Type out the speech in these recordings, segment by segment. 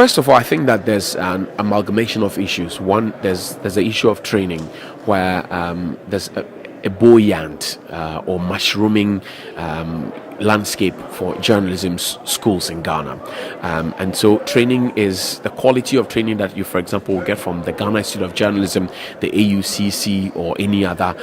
First of all, I think that there's an amalgamation of issues. One, there's the issue of training, where there's a buoyant or mushrooming landscape for journalism schools in Ghana. And so training is the quality of training that you, for example, will get from the Ghana Institute of Journalism, the AUCC, or any other,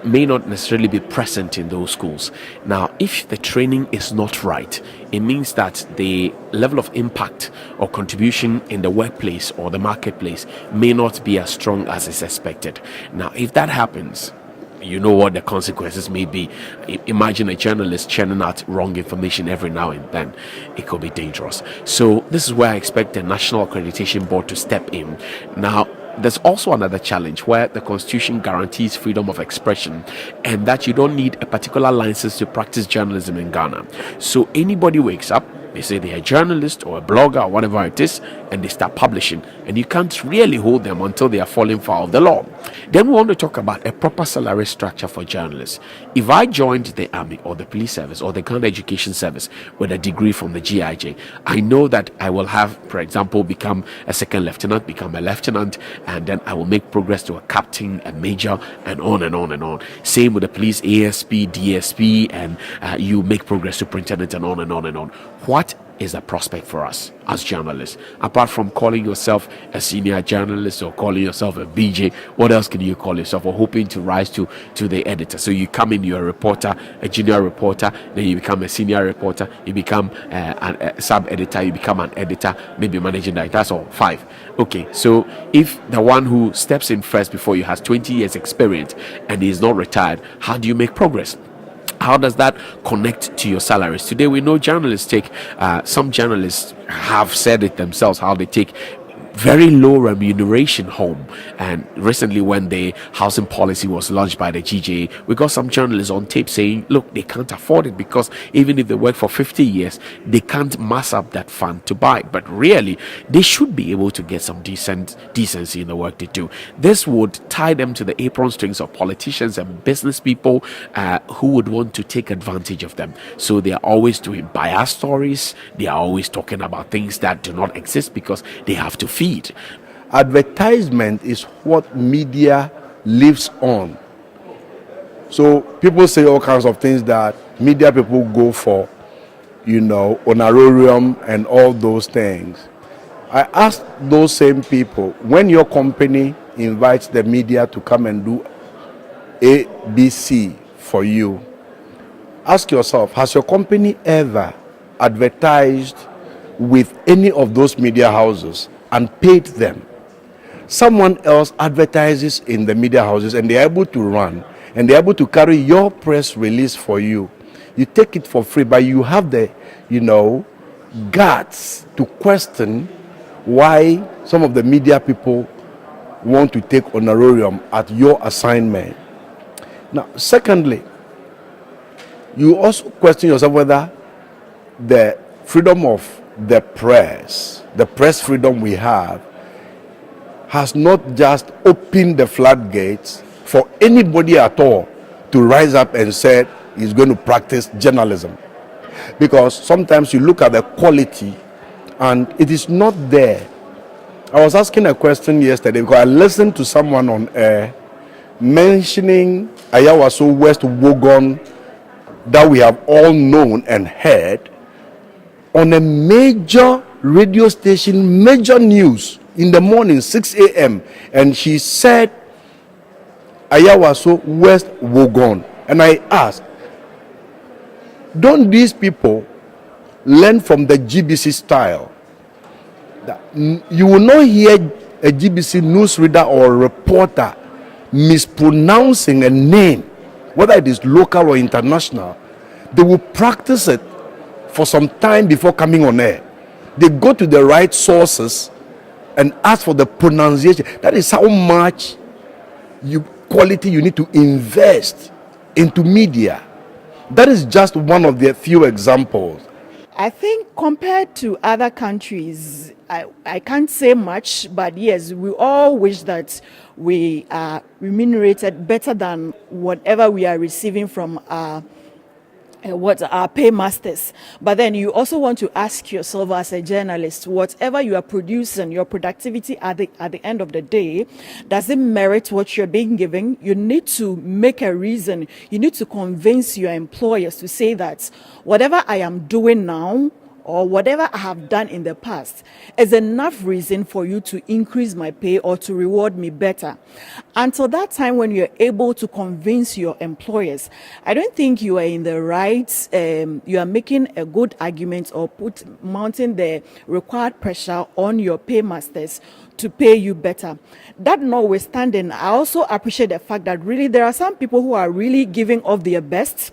may not necessarily be present in those schools. Now, if the training is not right, it means that the level of impact or contribution in the workplace or the marketplace may not be as strong as is expected. Now, if that happens, you know what the consequences may be. Imagine a journalist churning out wrong information every now and then. It could be dangerous. So this is where I expect the National Accreditation Board to step in. Now, there's also another challenge where the Constitution guarantees freedom of expression, and that you don't need a particular license to practice journalism in Ghana. So anybody wakes up, they say they're a journalist or a blogger or whatever it is, and they start publishing, and you can't really hold them until they are falling foul of the law. Then we want to talk about a proper salary structure for journalists. If I joined the army or the police service or the Ghana Education Service with a degree from the GIJ, I know that I will have, for example, become a second lieutenant, become a lieutenant, and then I will make progress to a captain, a major, and on and on and on. Same with the police, ASP, DSP, and you make progress to superintendent, and on and on and on. What is a prospect for us as journalists? Apart from calling yourself a senior journalist or calling yourself a BJ, what else can you call yourself, or hoping to rise to the editor? So you come in, you're a reporter, a junior reporter, then you become a senior reporter, you become a sub-editor, you become an editor, maybe managing director. That's all, 5. Okay, so if the one who steps in first before you has 20 years experience and is not retired, how do you make progress? How does that connect to your salaries? Today, we know journalists take, some journalists have said it themselves, how they take very low remuneration home. And recently, when the housing policy was launched by the GJA, we got some journalists on tape saying, look, they can't afford it because even if they work for 50 years, they can't mass up that fund to buy. But really, they should be able to get some decency in the work they do. This would tie them to the apron strings of politicians and business people who would want to take advantage of them. So they are always doing biased stories. They are always talking about things that do not exist because they have to feed. Advertisement is what media lives on. So people say all kinds of things that media people go for, honorarium and all those things. I ask those same people, when your company invites the media to come and do ABC for you, ask yourself, has your company ever advertised with any of those media houses and paid them? Someone else advertises in the media houses and they're able to run and they're able to carry your press release for you. You take it for free, but you have the, guts to question why some of the media people want to take honorarium at your assignment. Now, secondly, you also question yourself whether the freedom of the press freedom we have, has not just opened the floodgates for anybody at all to rise up and say he's going to practice journalism. Because sometimes you look at the quality and it is not there. I was asking a question yesterday because I listened to someone on air mentioning Ayawaso West Wogon that we have all known and heard on a major radio station, major news in the morning, 6 a.m. And she said, Ayawaso West Wogon. And I asked, don't these people learn from the GBC style? You will not hear a GBC newsreader or a reporter mispronouncing a name, whether it is local or international. They will practice it for some time before coming on air. They go to the right sources and ask for the pronunciation. That is how much quality you need to invest into media. That is just one of the few examples. I think compared to other countries, I can't say much, but yes, we all wish that we are remunerated better than whatever we are receiving from our what our paymasters. But then you also want to ask yourself as a journalist, whatever you are producing, your productivity at the end of the day, does it merit what you're being given? You need to make a reason. You need to convince your employers to say that whatever I am doing now, or whatever I have done in the past is enough reason for you to increase my pay or to reward me better. Until that time when you're able to convince your employers, I don't think you are in the right, you are making a good argument or mounting the required pressure on your paymasters to pay you better. That notwithstanding, I also appreciate the fact that really there are some people who are really giving of their best,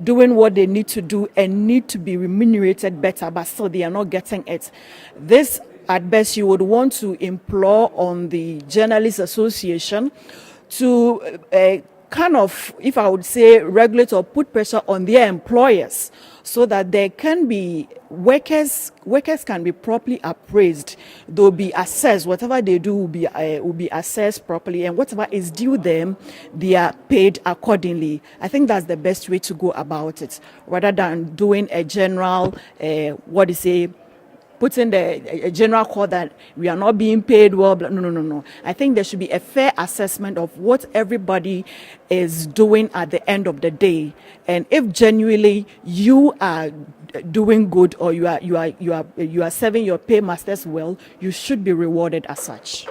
doing what they need to do and need to be remunerated better, but still they are not getting it. This, at best, you would want to implore on the Journalists Association to kind of, if I would say, regulate or put pressure on their employers so that there can be workers can be properly appraised. They'll be assessed. Whatever they do will be assessed properly, and whatever is due them, they are paid accordingly. I think that's the best way to go about it, rather than doing a general putting a general call that we are not being paid well. No. I think there should be a fair assessment of what everybody is doing at the end of the day. And if genuinely you are doing good or you are serving your paymasters well, you should be rewarded as such.